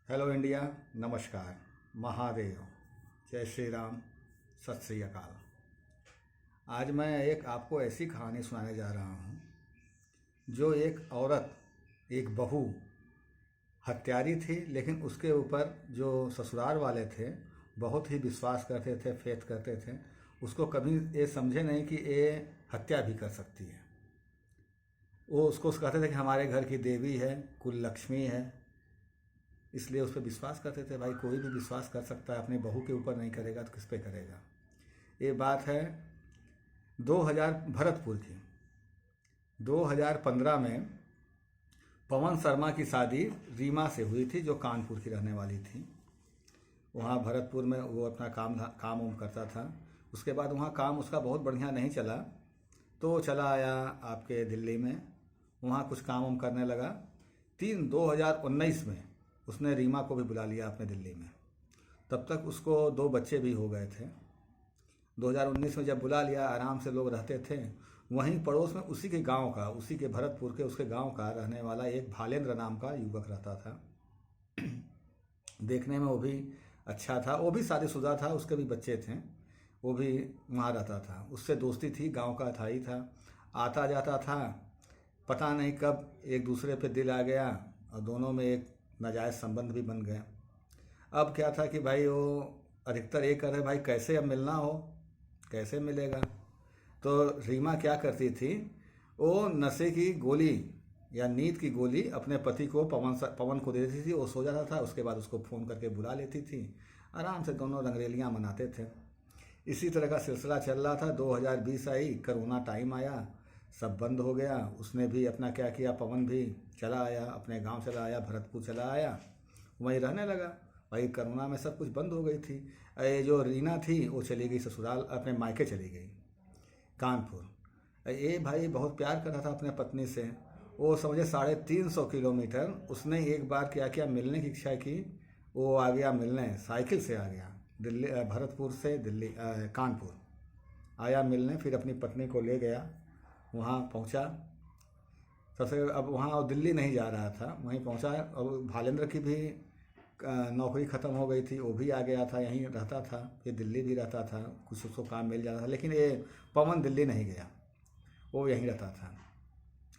Hello India. नमस्कार। महादेव। जय श्री राम। सत श्री अकाल। आज मैं एक आपको ऐसी कहानी सुनाने जा रहा हूँ जो एक औरत, एक बहू हत्यारी थी, लेकिन उसके ऊपर जो ससुराल वाले थे बहुत ही विश्वास करते थे, फेथ करते थे। उसको कभी ये समझे नहीं कि ये हत्या भी कर सकती है। वो उसको कहते थे कि हमारे घर की देवी है, कुल लक्ष्मी है, इसलिए उस पर विश्वास करते थे। भाई कोई भी विश्वास कर सकता है, अपनी बहू के ऊपर नहीं करेगा तो किस पे करेगा। ये बात है 2000 भरतपुर की। 2015 में पवन शर्मा की शादी रीमा से हुई थी, जो कानपुर की रहने वाली थी। वहाँ भरतपुर में वो अपना काम उम करता था। उसके बाद वहाँ काम उसका बहुत बढ़िया नहीं चला, तो वो चला आया आपके दिल्ली में। वहाँ कुछ काम उम करने लगा। 2019 में उसने रीमा को भी बुला लिया अपने दिल्ली में। तब तक उसको 2 बच्चे भी हो गए थे। 2019 में जब बुला लिया, आराम से लोग रहते थे। वहीं पड़ोस में उसी के गांव का, उसी के भरतपुर के उसके गांव का रहने वाला एक भालेंद्र नाम का युवक रहता था। देखने में वो भी अच्छा था, वो भी शादीशुदा था, उसके भी बच्चे थे। वो भी वहाँ रहता था, उससे दोस्ती थी, गांव का था ही था, आता जाता था। पता नहीं कब एक दूसरे पे दिल आ गया और दोनों में एक नाजायज़ संबंध भी बन गया। अब क्या था कि भाई वो अधिकतर ये कर रहे, भाई कैसे अब मिलना हो, कैसे मिलेगा। तो रीमा क्या करती थी, वो नशे की गोली या नींद की गोली अपने पति को, पवन को दे देती थी। वो सो जाता था, उसके बाद उसको फ़ोन करके बुला लेती थी। आराम से दोनों रंगरेलियाँ मनाते थे। इसी तरह का सिलसिला चल रहा था। 2020 आई, कोरोना टाइम आया, सब बंद हो गया। उसने भी अपना क्या किया, पवन भी चला आया, अपने गांव चला आया, भरतपुर चला आया, वहीं रहने लगा। भाई कोरोना में सब कुछ बंद हो गई थी। ये जो रीना थी वो चली गई ससुराल, अपने मायके चली गई कानपुर। ये भाई बहुत प्यार कर रहा था अपने पत्नी से। वो समझे 350 किलोमीटर उसने एक बार क्या किया, मिलने की इच्छा की। वो आ गया मिलने, साइकिल से आ गया दिल्ली, भरतपुर से दिल्ली, कानपुर आया मिलने। फिर अपनी पत्नी को ले गया, वहाँ पहुँचा। सबसे अब वहाँ दिल्ली नहीं जा रहा था, वहीं पहुँचा। और भालेंद्र की भी नौकरी ख़त्म हो गई थी, वो भी आ गया था, यहीं रहता था। फिर दिल्ली भी रहता था, कुछ उसको काम मिल जाता था। लेकिन ये पवन दिल्ली नहीं गया, वो यहीं रहता था।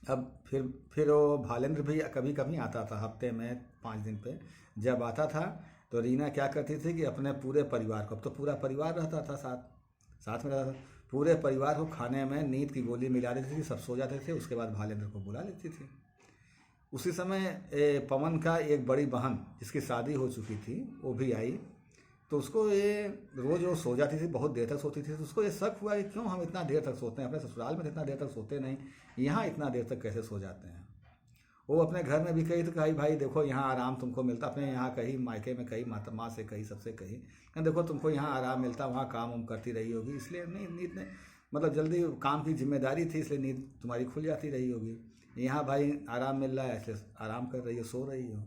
अब फिर वो भालेंद्र भी कभी कभी आता था, हफ्ते में 5 दिन पे जब आता था। तो रीना क्या करती थी कि अपने पूरे परिवार को, अब तो पूरा परिवार रहता था, साथ साथ में रहता था, पूरे परिवार को खाने में नींद की गोली मिला देती थी। सब सो जाते थे, उसके बाद भालेंद्र को बुला लेती थी। उसी समय पवन का एक बड़ी बहन जिसकी शादी हो चुकी थी वो भी आई। तो उसको ये रोज़ वो सो जाती थी, बहुत देर तक सोती थी। तो उसको ये शक हुआ कि क्यों हम इतना देर तक सोते हैं, अपने ससुराल में इतना देर तक सोते नहीं, यहाँ इतना देर तक कैसे सो जाते हैं। वो अपने घर में भी कही तो कही, भाई देखो यहाँ आराम तुमको मिलता, अपने यहाँ कही, मायके में कही, माँ से कही, सबसे कही, देखो तुमको यहाँ आराम मिलता, वहाँ काम उम करती रही होगी, इसलिए नहीं नींद ने, मतलब जल्दी काम की जिम्मेदारी थी, इसलिए नींद तुम्हारी खुल जाती रही होगी। यहाँ भाई आराम मिल रहा है, ऐसे आराम कर रही हो, सो रही हो।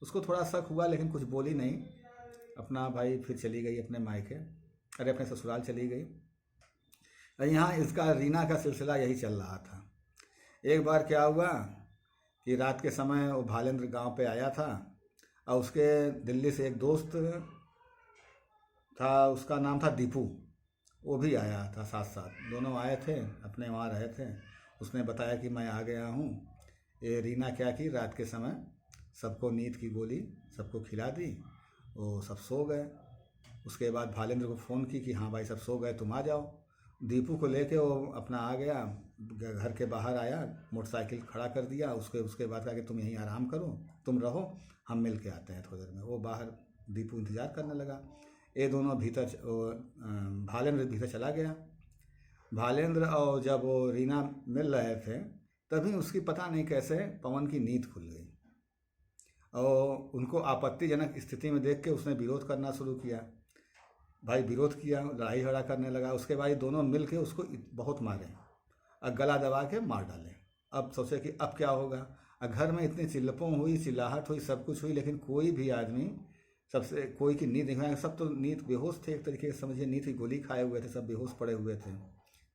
उसको थोड़ा शक हुआ, लेकिन कुछ बोली नहीं। अपना भाई फिर चली गई अपने मायके, अरे अपने ससुराल चली गई। यहाँ इसका रीना का सिलसिला यही चल रहा था। एक बार क्या हुआ कि रात के समय वो भालेंद्र गांव पे आया था, और उसके दिल्ली से एक दोस्त था, उसका नाम था दीपू, वो भी आया था साथ साथ। दोनों आए थे, अपने वहाँ रहे थे। उसने बताया कि मैं आ गया हूँ। ये रीना क्या की, रात के समय सबको नींद की गोली सबको खिला दी, वो सब सो गए। उसके बाद भालेंद्र को फ़ोन की कि हाँ भाई सब सो गए, तुम आ जाओ। दीपू को लेके वो अपना आ गया, घर के बाहर आया, मोटरसाइकिल खड़ा कर दिया। उसके बाद कहा कि तुम यहीं आराम करो, तुम रहो, हम मिल के आते हैं थोड़ी देर में। वो बाहर दीपू इंतज़ार करने लगा। ये दोनों भीतर, भालेंद्र भीतर चला गया। भालेंद्र और जब वो रीना मिल रहे थे, तभी उसकी पता नहीं कैसे पवन की नींद खुल गई, और उनको आपत्तिजनक स्थिति में देख के उसने विरोध करना शुरू किया। भाई विरोध किया, लड़ाई झगड़ा करने लगा। उसके बाद दोनों मिल के उसको बहुत मारे और गला दबा के मार डाले। अब सोचे कि अब क्या होगा। घर में इतनी चिल्लपों हुई, चिल्लाहट हुई, सब कुछ हुई, लेकिन कोई भी आदमी, सबसे कोई की नींद नहीं, सब तो नींद बेहोश थे, एक तरीके से समझिए नींद की गोली खाए हुए थे, सब बेहोश पड़े हुए थे,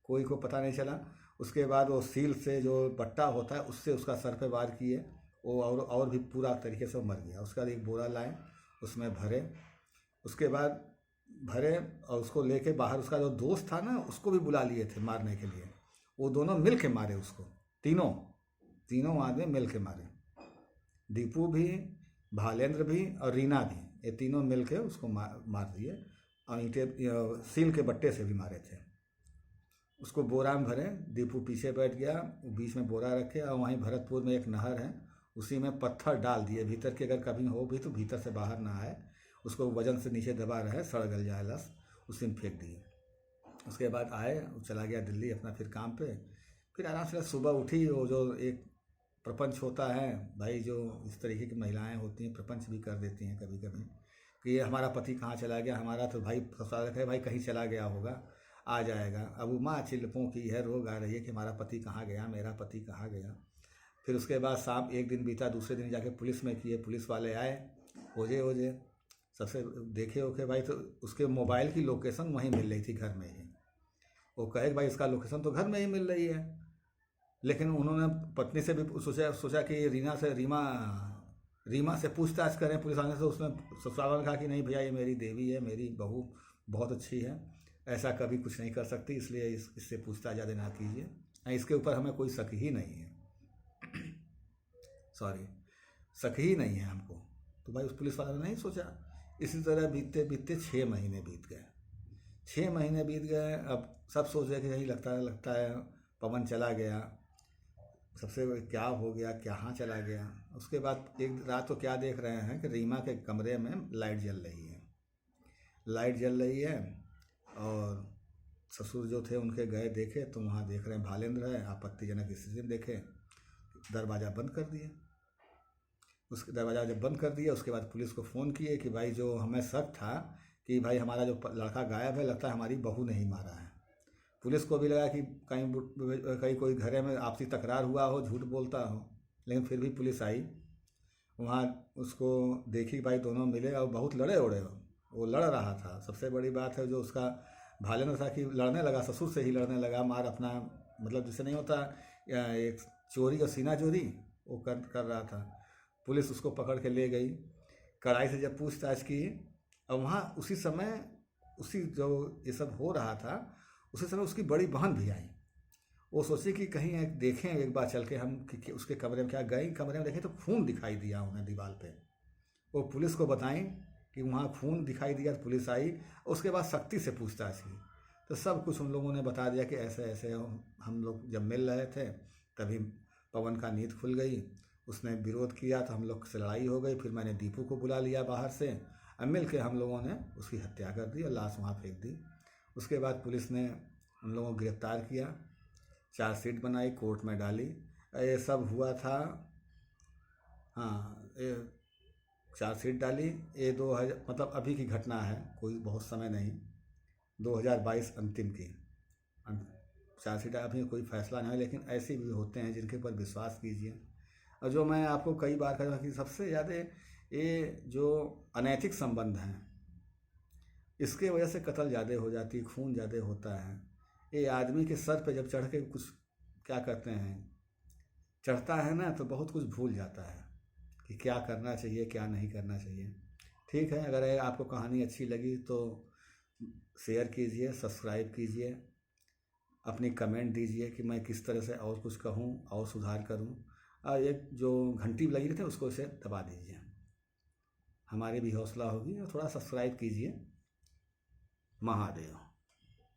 कोई को पता नहीं चला। उसके बाद वो सील से, जो बट्टा होता है, उससे उसका सर पे वार किए, वो और भी पूरा तरीके से वो मर गया। उसके बाद एक बोरा लाए, उसमें भरे, उसके बाद भरे और उसको लेके बाहर, उसका जो दोस्त था ना उसको भी बुला लिए थे मारने के लिए। वो दोनों मिल के मारे उसको, तीनों तीनों आदमी मिल के मारे, दीपू भी, भालेंद्र भी और रीना भी, ये तीनों मिल के उसको मार दिए। और ईंटे सील के बट्टे से भी मारे थे। उसको बोरा में भरे, दीपू पीछे बैठ गया, बीच में बोरा रखे, और वहीं भरतपुर में एक नहर है, उसी में पत्थर डाल दिए भीतर के, अगर कभी हो भी तो भीतर से बाहर ना आए, उसको वजन से नीचे दबा रहे, सड़ गल जाए लस, उसी में फेंक दिए। उसके बाद आए, वो चला गया दिल्ली अपना फिर काम पे। फिर आराम से सुबह उठी, वो जो एक प्रपंच होता है भाई, जो इस तरीके की महिलाएं होती हैं प्रपंच भी कर देती हैं कभी कभी, कि ये हमारा पति कहाँ चला गया, हमारा तो भाई ससुराल है भाई, कहीं चला गया होगा, आ जाएगा। अब वो माँ चिल्पों की है, रोग आ रही है कि हमारा पति कहाँ गया, मेरा पति कहाँ गया। फिर उसके बाद शाम एक दिन बीता, दूसरे दिन जाके पुलिस में किए, पुलिस वाले आए, ओझे ओझे सबसे देखे ओखे भाई, तो उसके मोबाइल की लोकेशन वहीं मिल रही थी घर में ही। वो कहे भाई इसका लोकेशन तो घर में ही मिल रही है, लेकिन उन्होंने पत्नी से भी सोचा कि रीमा से पूछताछ करें पुलिस वाले से। उसने ससुराल वाले कहा कि नहीं भैया, ये मेरी देवी है, मेरी बहू बहुत अच्छी है, ऐसा कभी कुछ नहीं कर सकती, इसलिए इससे पूछताछ ज़्यादा ना कीजिए, इसके ऊपर हमें कोई शक ही नहीं है, सॉरी शक ही नहीं है हमको। तो भाई उस पुलिस वाले ने नहीं सोचा। इसी तरह बीतते बीतते 6 महीने बीत गए, 6 महीने बीत गए। अब सब सोच रहे कि कहीं लगता है पवन चला गया, सबसे क्या हो गया, कहाँ चला गया। उसके बाद एक रात तो क्या देख रहे हैं कि रीमा के कमरे में लाइट जल रही है, लाइट जल रही है, और ससुर जो थे उनके गए देखे तो वहाँ देख रहे हैं भालेंद्र है, आपत्तिजनक स्थिति में देखे, दरवाज़ा बंद कर दिए। उसके दरवाज़ा जब बंद कर दिया, उसके बाद पुलिस को फ़ोन किए कि भाई जो हमें शक था कि भाई हमारा जो लड़का गायब है, लगता है हमारी बहू ने ही मारा है। पुलिस को भी लगा कि कहीं कोई घरे में आपसी तकरार हुआ हो, झूठ बोलता हो, लेकिन फिर भी पुलिस आई वहाँ, उसको देखी भाई दोनों मिले और बहुत लड़े उड़े हो, वो लड़ रहा था। सबसे बड़ी बात है जो उसका भालेंद्र था कि लड़ने लगा, ससुर से ही लड़ने लगा, मार अपना मतलब जैसे नहीं होता एक चोरी और सीना चोरी, वो कर रहा था। पुलिस उसको पकड़ के ले गई, कड़ाई से जब पूछताछ की, और वहाँ उसी समय उसी जो ये सब हो रहा था उसी समय उसकी बड़ी बहन भी आई। वो सोची कि कहीं देखें एक बार चल के हम कि उसके कमरे में क्या, गई कमरे में देखें तो खून दिखाई दिया उन्हें दीवार पे। वो पुलिस को बताएं कि वहाँ खून दिखाई दिया, तो पुलिस आई, उसके बाद सख्ती से पूछताछ की, तो सब कुछ उन लोगों ने बता दिया कि ऐसे ऐसे हम लोग जब मिल रहे थे तभी पवन का नींद खुल गई, उसने विरोध किया तो हम लोग से लड़ाई हो गई, फिर मैंने दीपू को बुला लिया बाहर से, अब मिल के हम लोगों ने उसकी हत्या कर दी और लाश वहाँ फेंक दी। उसके बाद पुलिस ने उन लोगों को गिरफ्तार किया, चार्जशीट बनाई, कोर्ट में डाली। ये सब हुआ था, हाँ ये चार्जशीट डाली, ये 2000 मतलब अभी की घटना है, कोई बहुत समय नहीं, 2022 अंतिम की चार्जशीट, अभी कोई फैसला नहीं है, लेकिन ऐसे भी होते हैं जिनके ऊपर विश्वास कीजिए। और जो मैं आपको कई बार कहा कि सबसे ज़्यादा ये जो अनैतिक संबंध हैं, इसके वजह से कत्ल ज़्यादा हो जाती है, खून ज़्यादा होता है। ये आदमी के सर पे जब चढ़ के कुछ क्या कहते हैं चढ़ता है ना, तो बहुत कुछ भूल जाता है कि क्या करना चाहिए क्या नहीं करना चाहिए। ठीक है, अगर आपको कहानी अच्छी लगी तो शेयर कीजिए, सब्सक्राइब कीजिए, अपनी कमेंट दीजिए कि मैं किस तरह से और कुछ कहूँ और सुधार करूँ, और एक जो घंटी लगी रहती है उसको इसे दबा दीजिए, हमारी भी हौसला होगी। और थोड़ा सब्सक्राइब कीजिए। महादेव।